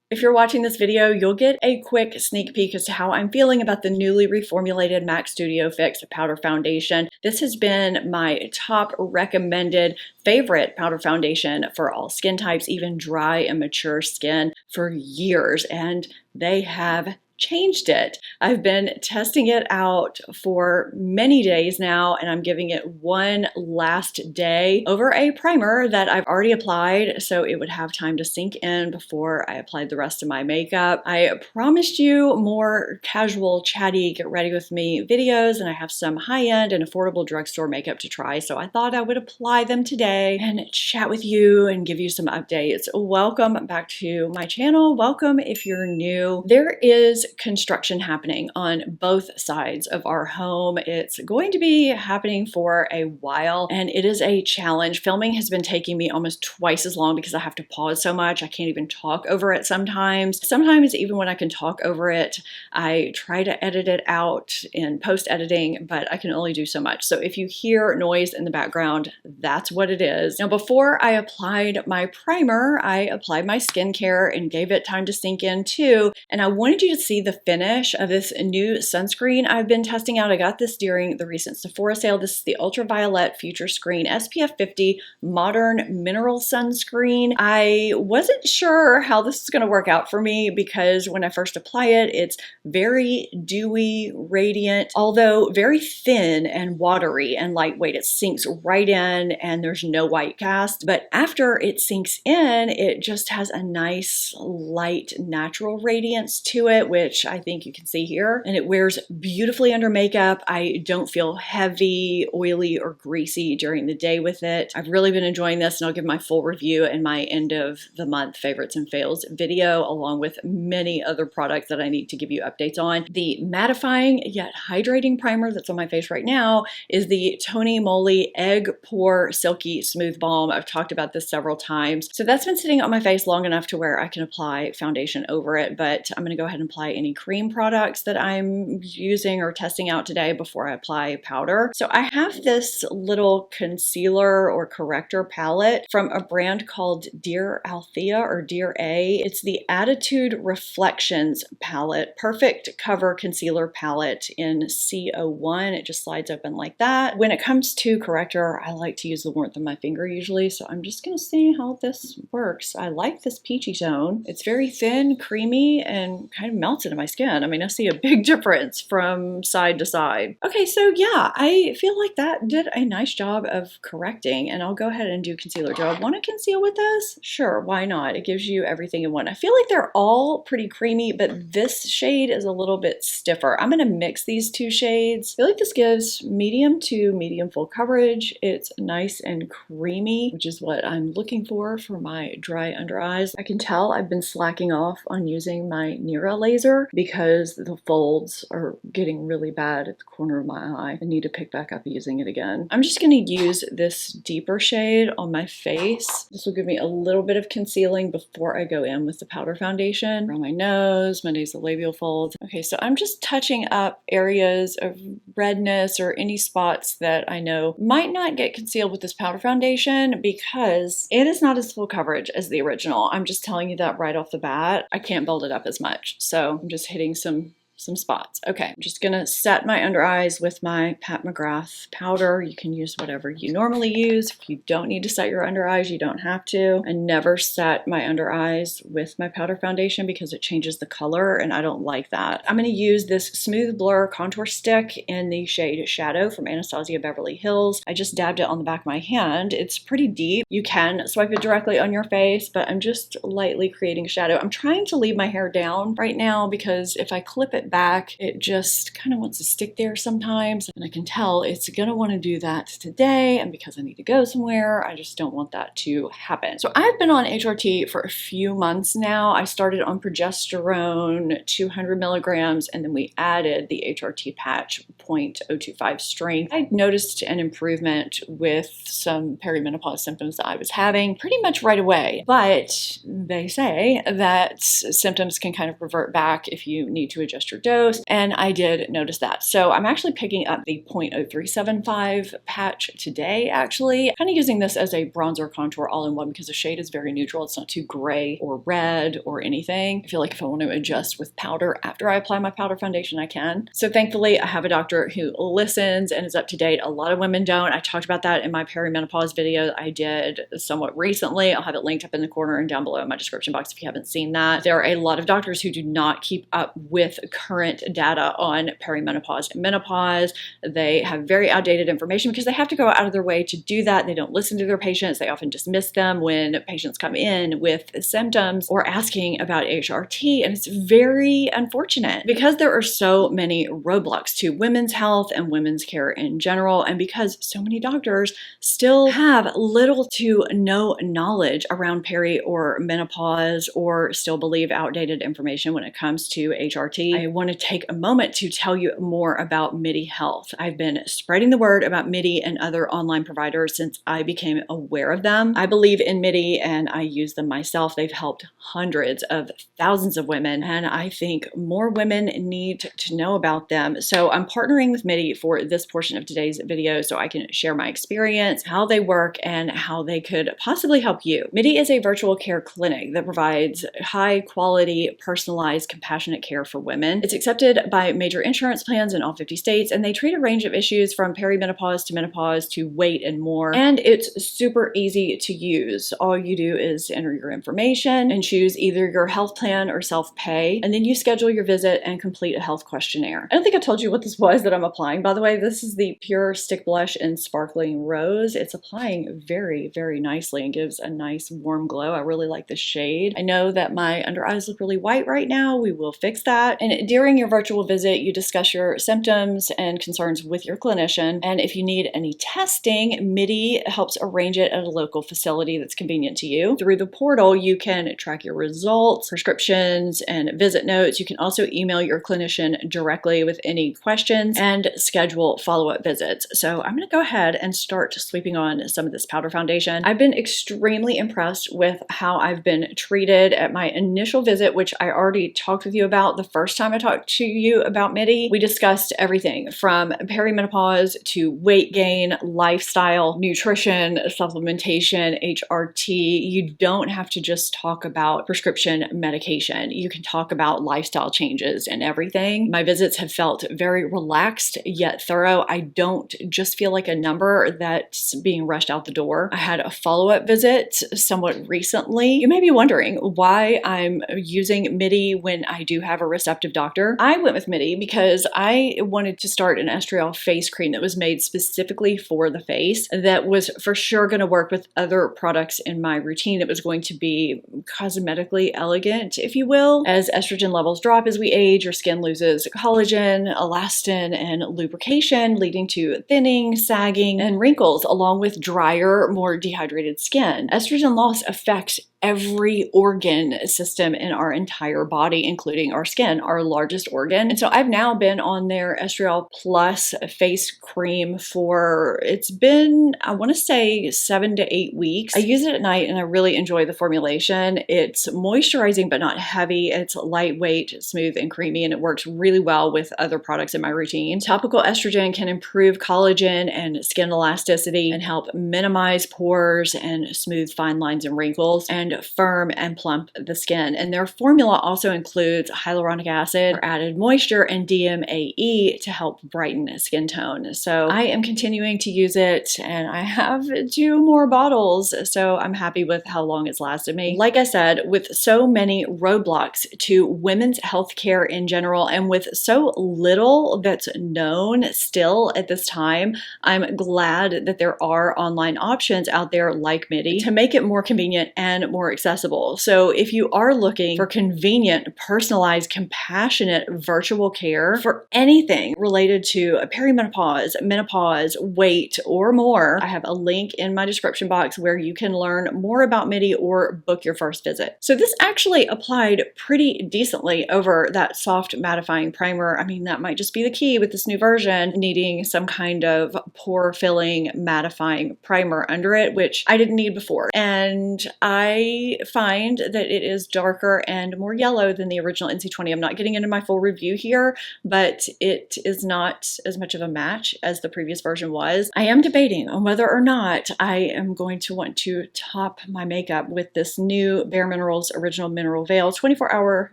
If you're watching this video, you'll get a quick sneak peek as to how I'm feeling about the newly reformulated MAC Studio Fix Powder Foundation. This has been my top recommended favorite powder foundation for all skin types, even dry and mature skin, for years, and they have changed it. I've been testing it out for many days now, and I'm giving it one last day over a primer that I've already applied, so it would have time to sink in before I applied the rest of my makeup. I promised you more casual, chatty, get ready with me videos, and I have some high-end and affordable drugstore makeup to try, so I thought I would apply them today and chat with you and give you some updates. Welcome back to my channel. Welcome if you're new. There is construction happening on both sides of our home. It's going to be happening for a while, and it is a challenge. Filming has been taking me almost twice as long because I have to pause so much. I can't even talk over it sometimes. Sometimes even when I can talk over it, I try to edit it out in post-editing, but I can only do so much. So if you hear noise in the background, that's what it is. Now, before I applied my primer, I applied my skincare and gave it time to sink in too. And I wanted you to see the finish of this new sunscreen I've been testing out. I got this during the recent Sephora sale. This is the Ultraviolet Future Screen SPF 50 Modern Mineral Sunscreen. I wasn't sure how this is going to work out for me because when I first apply it, it's very dewy, radiant, although very thin and watery and lightweight. It sinks right in and there's no white cast. But after it sinks in, it just has a nice, light, natural radiance to it, which I think you can see here, and it wears beautifully under makeup. I don't feel heavy, oily, or greasy during the day with it. I've really been enjoying this, and I'll give my full review in my end of the month favorites and fails video, along with many other products that I need to give you updates on. The mattifying yet hydrating primer that's on my face right now is the Tony Moly Egg Pore Silky Smooth Balm. I've talked about this several times. So that's been sitting on my face long enough to where I can apply foundation over it, but I'm going to go ahead and apply any cream products that I'm using or testing out today before I apply powder. So I have this little concealer or corrector palette from a brand called Dear Althea or Dear A. It's the Attitude Reflections palette, perfect cover concealer palette in C01. It just slides open like that. When it comes to corrector, I like to use the warmth of my finger usually, so I'm just going to see how this works. I like this peachy tone. It's very thin, creamy, and kind of melts into my skin. I mean, I see a big difference from side to side. Okay, so yeah, I feel like that did a nice job of correcting, and I'll go ahead and do concealer. Do I want to conceal with this? Sure, why not? It gives you everything in one. I feel like they're all pretty creamy, but this shade is a little bit stiffer. I'm going to mix these two shades. I feel like this gives medium to medium full coverage. It's nice and creamy, which is what I'm looking for my dry under eyes. I can tell I've been slacking off on using my Nira laser because the folds are getting really bad at the corner of my eye. I need to pick back up using it again. I'm just going to use this deeper shade on my face. This will give me a little bit of concealing before I go in with the powder foundation. Around my nose, my nasolabial folds. Okay, so I'm just touching up areas of redness or any spots that I know might not get concealed with this powder foundation because it is not as full coverage as the original. I'm just telling you that right off the bat. I can't build it up as much. So I'm just hitting some spots. Okay, I'm just gonna set my under eyes with my Pat McGrath powder. You can use whatever you normally use. If you don't need to set your under eyes, you don't have to. I never set my under eyes with my powder foundation because it changes the color and I don't like that. I'm gonna use this Smooth Blur contour stick in the shade Shadow from Anastasia Beverly Hills. I just dabbed it on the back of my hand. It's pretty deep. You can swipe it directly on your face, but I'm just lightly creating a shadow. I'm trying to leave my hair down right now because if I clip it back, it just kind of wants to stick there sometimes, and I can tell it's gonna want to do that today, and because I need to go somewhere, I just don't want that to happen. So I've been on HRT for a few months now. I started on progesterone 200 milligrams, and then we added the HRT patch 0.025 strength. I noticed an improvement with some perimenopause symptoms that I was having pretty much right away, but they say that symptoms can kind of revert back if you need to adjust your extra dose, and I did notice that. So I'm actually picking up the 0.0375 patch today, actually. Kind of using this as a bronzer contour all-in-one because the shade is very neutral. It's not too gray or red or anything. I feel like if I want to adjust with powder after I apply my powder foundation, I can. So thankfully, I have a doctor who listens and is up to date. A lot of women don't. I talked about that in my perimenopause video I did somewhat recently. I'll have it linked up in the corner and down below in my description box if you haven't seen that. There are a lot of doctors who do not keep up with current data on perimenopause and menopause. They have very outdated information because they have to go out of their way to do that. They don't listen to their patients. They often dismiss them when patients come in with symptoms or asking about HRT, and it's very unfortunate because there are so many roadblocks to women's health and women's care in general, and because so many doctors still have little to no knowledge around peri or menopause or still believe outdated information when it comes to HRT. I want to take a moment to tell you more about MIDI Health. I've been spreading the word about MIDI and other online providers since I became aware of them. I believe in MIDI and I use them myself. They've helped hundreds of thousands of women, and I think more women need to know about them. So I'm partnering with MIDI for this portion of today's video so I can share my experience, how they work, and how they could possibly help you. MIDI is a virtual care clinic that provides high quality, personalized, compassionate care for women. It's accepted by major insurance plans in all 50 states, and they treat a range of issues from perimenopause to menopause to weight and more. And it's super easy to use. All you do is enter your information and choose either your health plan or self-pay, and then you schedule your visit and complete a health questionnaire. I don't think I told you what this was that I'm applying, by the way. This is the Pure Stick Blush in Sparkling Rose. It's applying very, very nicely and gives a nice warm glow. I really like the shade. I know that my under eyes look really white right now. We will fix that. And during your virtual visit, you discuss your symptoms and concerns with your clinician. And if you need any testing, MIDI helps arrange it at a local facility that's convenient to you. Through the portal, you can track your results, prescriptions, and visit notes. You can also email your clinician directly with any questions and schedule follow-up visits. So I'm going to go ahead and start sweeping on some of this powder foundation. I've been extremely impressed with how I've been treated at my initial visit, which I already talked with you about the first time I talked to you about MIDI. We discussed everything from perimenopause to weight gain, lifestyle, nutrition, supplementation, HRT. You don't have to just talk about prescription medication. You can talk about lifestyle changes and everything. My visits have felt very relaxed yet thorough. I don't just feel like a number that's being rushed out the door. I had a follow-up visit somewhat recently. You may be wondering why I'm using MIDI when I do have a receptive doctor. I went with MIDI because I wanted to start an estriol face cream that was made specifically for the face that was for sure going to work with other products in my routine that was going to be cosmetically elegant, if you will. As estrogen levels drop as we age, your skin loses collagen, elastin, and lubrication, leading to thinning, sagging, and wrinkles, along with drier, more dehydrated skin. Estrogen loss affects every organ system in our entire body, including our skin, our largest organ. And so I've now been on their Estriol Plus face cream for, it's been, I want to say 7 to 8 weeks. I use it at night and I really enjoy the formulation. It's moisturizing but not heavy. It's lightweight, smooth, and creamy, and it works really well with other products in my routine. Topical estrogen can improve collagen and skin elasticity and help minimize pores and smooth fine lines and wrinkles, and firm and plump the skin. And their formula also includes hyaluronic acid for added moisture and DMAE to help brighten skin tone. So I am continuing to use it, and I have 2 more bottles, so I'm happy with how long it's lasted me. Like I said, with so many roadblocks to women's healthcare in general, and with so little that's known still at this time, I'm glad that there are online options out there like MIDI to make it more convenient and more accessible. So if you are looking for convenient, personalized, compassionate virtual care for anything related to perimenopause, menopause, weight, or more, I have a link in my description box where you can learn more about MIDI or book your first visit. So this actually applied pretty decently over that soft mattifying primer. I mean, that might just be the key with this new version, needing some kind of pore filling mattifying primer under it, which I didn't need before. And I I find that it is darker and more yellow than the original NC20. I'm not getting into my full review here, but it is not as much of a match as the previous version was. I am debating on whether or not I am going to want to top my makeup with this new Bare Minerals Original Mineral Veil 24-hour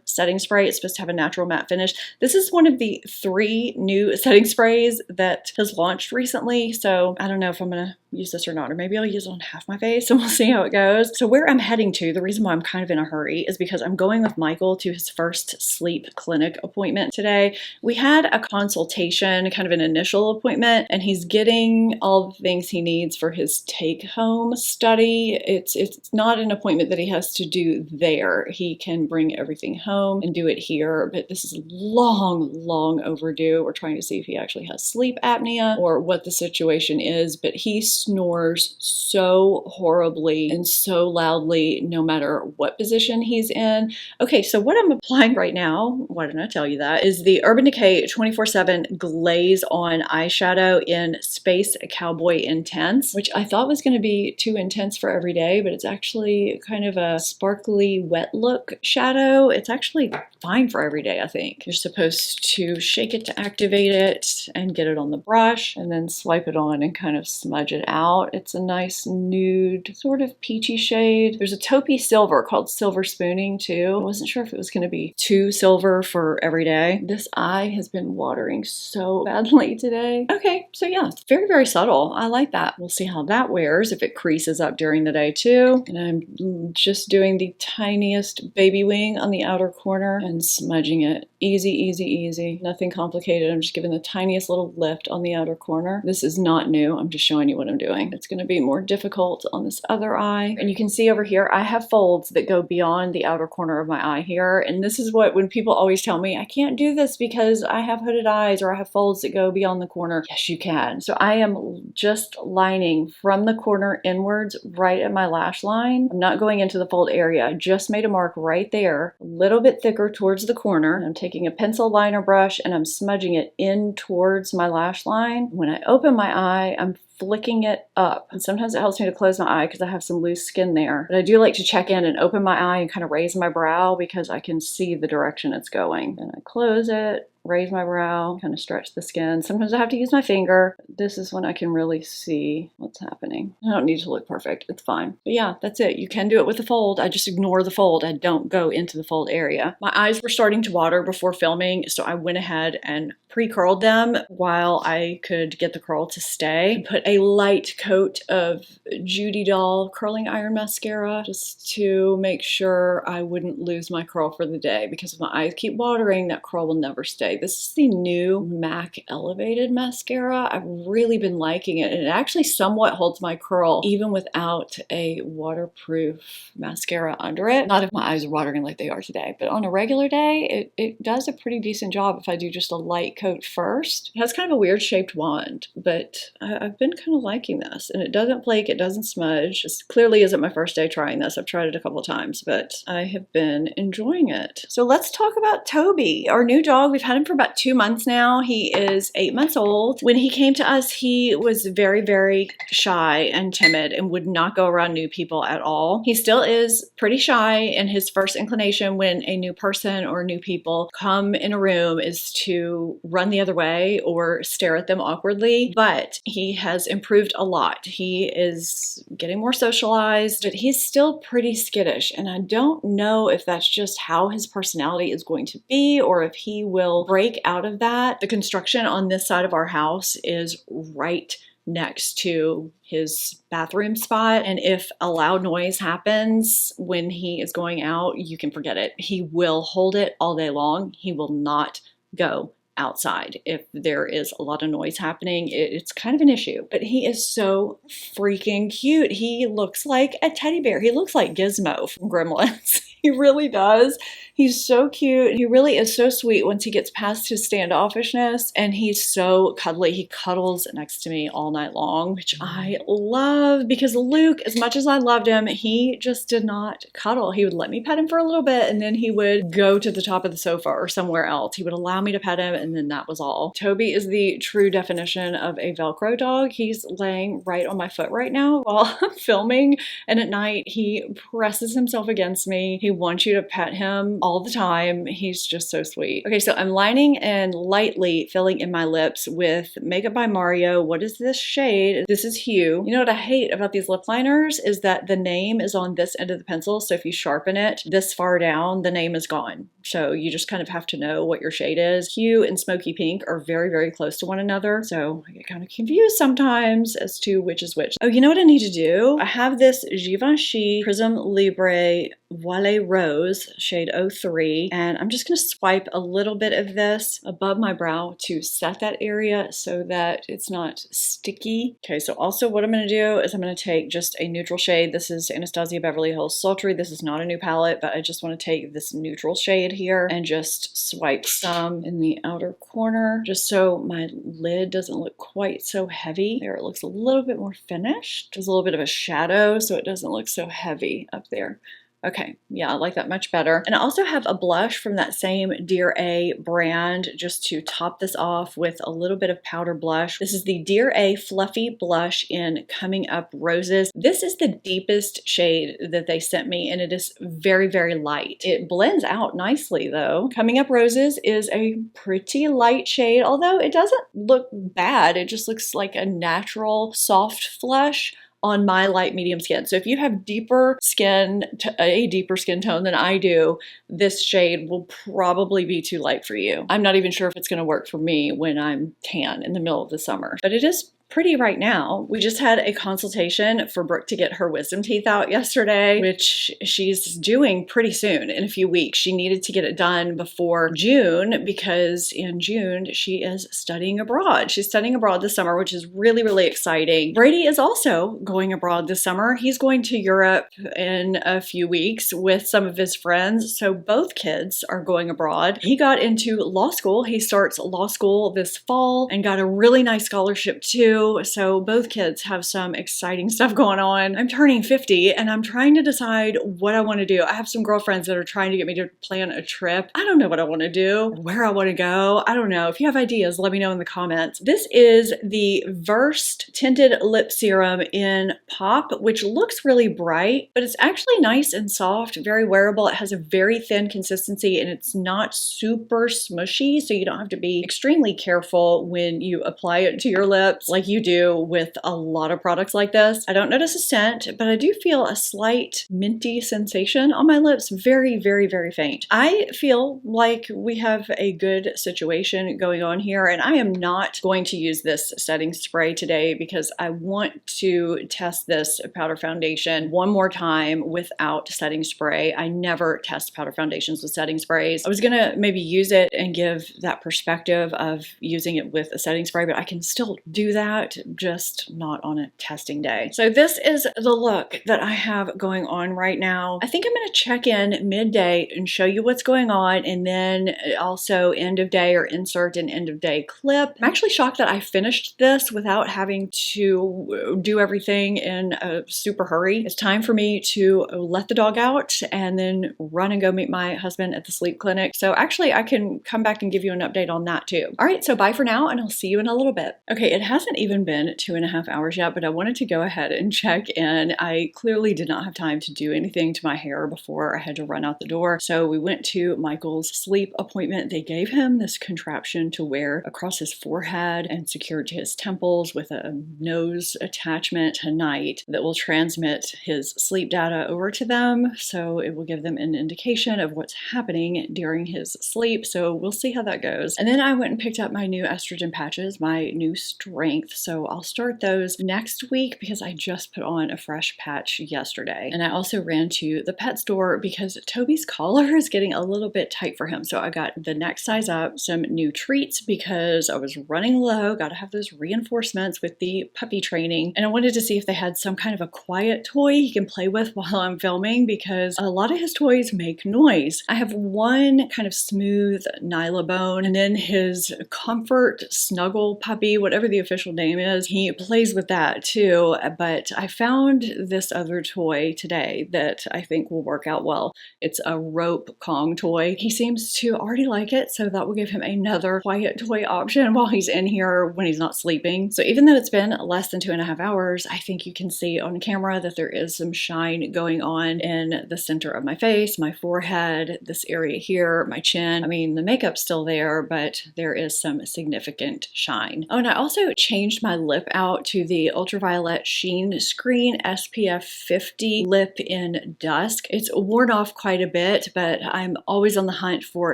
setting spray. It's supposed to have a natural matte finish. This is one of the 3 new setting sprays that has launched recently, so I don't know if I'm gonna use this or not, or maybe I'll use it on half my face and we'll see how it goes. So where I'm heading to, the reason why I'm kind of in a hurry is because I'm going with Michael to his first sleep clinic appointment today. We had a consultation, kind of an initial appointment, and he's getting all the things he needs for his take-home study. It's not an appointment that he has to do there. He can bring everything home and do it here, but this is long overdue. We're trying to see if he actually has sleep apnea or what the situation is, but he snores so horribly and so loudly no matter what position he's in. Okay, so what I'm applying right now, why didn't I tell you that, is the Urban Decay 24/7 Glaze On Eyeshadow in Space Cowboy Intense, which I thought was going to be too intense for every day, but it's actually kind of a sparkly wet look shadow. It's actually fine for every day, I think. You're supposed to shake it to activate it and get it on the brush and then swipe it on and kind of smudge it out. It's a nice nude, sort of peachy shade. There's a taupey silver called Silver Spooning too. I wasn't sure if it was going to be too silver for every day. This eye has been watering so badly today. Okay, so yeah, it's very subtle. I like that. We'll see how that wears, if it creases up during the day too. And I'm just doing the tiniest baby wing on the outer corner and smudging it. Easy. Nothing complicated. I'm just giving the tiniest little lift on the outer corner. This is not new. I'm just showing you what I'm doing. It's going to be more difficult on this other eye. And you can see over here, I have folds that go beyond the outer corner of my eye here. And this is what, when people always tell me, I can't do this because I have hooded eyes or I have folds that go beyond the corner. Yes, you can. So I am just lining from the corner inwards right at my lash line. I'm not going into the fold area. I just made a mark right there, a little bit thicker towards the corner. I'm taking a pencil liner brush and I'm smudging it in towards my lash line. When I open my eye, I'm flicking it up. And sometimes it helps me to close my eye because I have some loose skin there. But I do like to check in and open my eye and kind of raise my brow because I can see the direction it's going. And I close it, raise my brow, kind of stretch the skin. Sometimes I have to use my finger. This is when I can really see what's happening. I don't need to look perfect. It's fine. But yeah, that's it. You can do it with a fold. I just ignore the fold. I don't go into the fold area. My eyes were starting to water before filming, so I went ahead and pre-curled them while I could get the curl to stay. I put a light coat of Judy Doll curling iron mascara just to make sure I wouldn't lose my curl for the day, because if my eyes keep watering, that curl will never stay. This is the new MAC Elevated Mascara. I've really been liking it, and it actually somewhat holds my curl even without a waterproof mascara under it. Not if my eyes are watering like they are today, but on a regular day, it does a pretty decent job if I do just a light coat first. It has kind of a weird shaped wand, but I've been kind of liking this, and it doesn't flake, it doesn't smudge. This clearly isn't my first day trying this. I've tried it a couple of times, but I have been enjoying it. So let's talk about Toby, our new dog. We've had him for about 2 months now. He is 8 months old. When he came to us, he was very shy and timid and would not go around new people at all. He still is pretty shy, and his first inclination when a new person or new people come in a room is to run the other way or stare at them awkwardly, but he has improved a lot. He is getting more socialized, but he's still pretty skittish, and I don't know if that's just how his personality is going to be or if he will break out of that. The construction on this side of our house is right next to his bathroom spot, and if a loud noise happens when he is going out, you can forget it. He will hold it all day long. He will not go outside if there is a lot of noise happening. It's kind of an issue, but he is so freaking cute. He looks like a teddy bear. He looks like Gizmo from Gremlins. He really does. He's so cute. He really is so sweet once he gets past his standoffishness, and he's so cuddly. He cuddles next to me all night long, which I love because Luke, as much as I loved him, he just did not cuddle. He would let me pet him for a little bit and then he would go to the top of the sofa or somewhere else. He would allow me to pet him and then that was all. Toby is the true definition of a Velcro dog. He's laying right on my foot right now while I'm filming, and at night he presses himself against me. He wants you to pet him all the time. He's just so sweet. Okay, so I'm lining and lightly filling in my lips with Makeup by Mario. What is this shade? This is Hue. You know what I hate about these lip liners is that the name is on this end of the pencil, so if you sharpen it this far down, the name is gone. So you just kind of have to know what your shade is. Hue and Smoky Pink are very, very close to one another, so I get kind of confused sometimes as to which is which. Oh, you know what I need to do? I have this Givenchy Prism Libre Voile Rose, shade 03, and I'm just going to swipe a little bit of this above my brow to set that area so that it's not sticky. Okay, so also what I'm going to do is I'm going to take just a neutral shade. This is Anastasia Beverly Hills Sultry. This is not a new palette, but I just want to take this neutral shade here and just swipe some in the outer corner just so my lid doesn't look quite so heavy. There, it looks a little bit more finished. There's a little bit of a shadow so it doesn't look so heavy up there. Okay, yeah, I like that much better. And I also have a blush from that same Dear A brand just to top this off with a little bit of powder blush. This is the Dear A Fluffy Blush in Coming Up Roses. This is the deepest shade that they sent me, and it is very, very light. It blends out nicely though. Coming Up Roses is a pretty light shade, although it doesn't look bad. It just looks like a natural soft flush on my light medium skin. So if you have deeper skin, a deeper skin tone than I do, this shade will probably be too light for you. I'm not even sure if it's gonna work for me when I'm tan in the middle of the summer, but it is pretty right now. We just had a consultation for Brooke to get her wisdom teeth out yesterday, which she's doing pretty soon, in a few weeks. She needed to get it done before June because in June she is studying abroad. She's studying abroad this summer, which is really, really exciting. Brady is also going abroad this summer. He's going to Europe in a few weeks with some of his friends. So both kids are going abroad. He got into law school. He starts law school this fall and got a really nice scholarship too. So both kids have some exciting stuff going on. I'm turning 50 and I'm trying to decide what I want to do. I have some girlfriends that are trying to get me to plan a trip. I don't know what I want to do, where I want to go. I don't know. If you have ideas, let me know in the comments. This is the Versed Tinted Lip Serum in Pop, which looks really bright, but it's actually nice and soft, very wearable. It has a very thin consistency and it's not super smushy, so you don't have to be extremely careful when you apply it to your lips like you do with a lot of products like this. I don't notice a scent, but I do feel a slight minty sensation on my lips. Very, very, very faint. I feel like we have a good situation going on here, and I am not going to use this setting spray today because I want to test this powder foundation one more time without setting spray. I never test powder foundations with setting sprays. I was gonna maybe use it and give that perspective of using it with a setting spray, but I can still do that, just not on a testing day. So this is the look that I have going on right now. I think I'm going to check in midday and show you what's going on, and then also end of day or insert an end of day clip. I'm actually shocked that I finished this without having to do everything in a super hurry. It's time for me to let the dog out and then run and go meet my husband at the sleep clinic. So actually I can come back and give you an update on that too. All right, so bye for now and I'll see you in a little bit. Okay, it hasn't even been 2.5 hours yet, but I wanted to go ahead and check in. I clearly did not have time to do anything to my hair before I had to run out the door. So we went to Michael's sleep appointment. They gave him this contraption to wear across his forehead and secured to his temples with a nose attachment tonight that will transmit his sleep data over to them. So it will give them an indication of what's happening during his sleep. So we'll see how that goes. And then I went and picked up my new estrogen patches, my new strength So I'll start those next week because I just put on a fresh patch yesterday. And I also ran to the pet store because Toby's collar is getting a little bit tight for him. So I got the next size up, some new treats because I was running low, got to have those reinforcements with the puppy training. And I wanted to see if they had some kind of a quiet toy he can play with while I'm filming because a lot of his toys make noise. I have one kind of smooth Nylabone and then his Comfort Snuggle puppy, whatever the official name is. He plays with that too, but I found this other toy today that I think will work out well. It's a rope Kong toy. He seems to already like it, so that will give him another quiet toy option while he's in here when he's not sleeping. So even though it's been less than 2.5 hours, I think you can see on camera that there is some shine going on in the center of my face, my forehead, this area here, my chin. I mean, the makeup's still there, but there is some significant shine. Oh, and I also changed my lip out to the Ultraviolet Sheen Screen SPF 50 lip in dusk. It's worn off quite a bit, but I'm always on the hunt for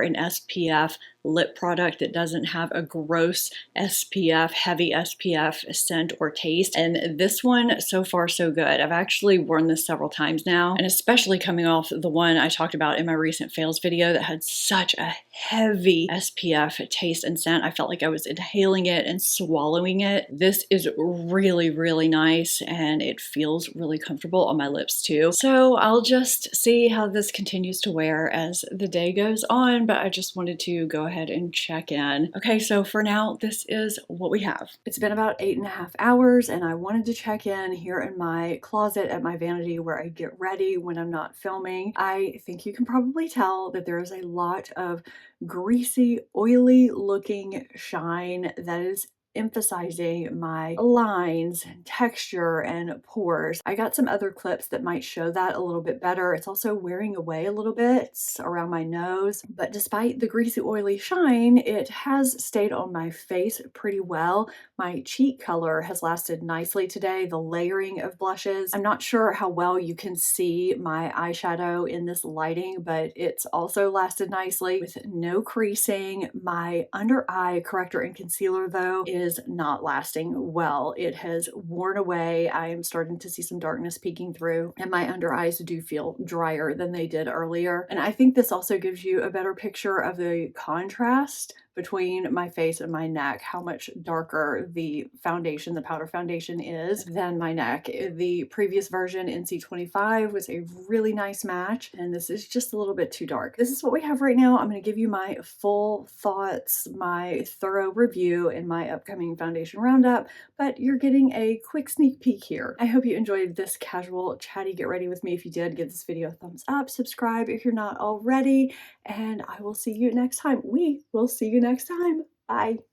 an SPF lip product that doesn't have a gross SPF, heavy SPF scent or taste. And this one, so far so good. I've actually worn this several times now, and especially coming off the one I talked about in my recent fails video that had such a heavy SPF taste and scent. I felt like I was inhaling it and swallowing it. This is really, really nice, and it feels really comfortable on my lips too. So I'll just see how this continues to wear as the day goes on, but I just wanted to go ahead and check in. Okay, so for now, this is what we have. It's been about 8.5 hours, and I wanted to check in here in my closet at my vanity where I get ready when I'm not filming. I think you can probably tell that there is a lot of greasy, oily looking shine that is emphasizing my lines and texture and pores. I got some other clips that might show that a little bit better. It's also wearing away a little bit around my nose, but despite the greasy oily shine, it has stayed on my face pretty well. My cheek color has lasted nicely today, the layering of blushes. I'm not sure how well you can see my eyeshadow in this lighting, but it's also lasted nicely with no creasing. My under eye corrector and concealer though is not lasting well. It has worn away. I am starting to see some darkness peeking through, and my under eyes do feel drier than they did earlier. And I think this also gives you a better picture of the contrast between my face and my neck, how much darker the foundation, the powder foundation is than my neck. The previous version, NC25, was a really nice match, and this is just a little bit too dark. This is what we have right now. I'm going to give you my full thoughts, my thorough review in my upcoming foundation roundup, but you're getting a quick sneak peek here. I hope you enjoyed this casual chatty get ready with me. If you did, give this video a thumbs up, subscribe if you're not already, and I will see you next time. We will see you next time. Bye.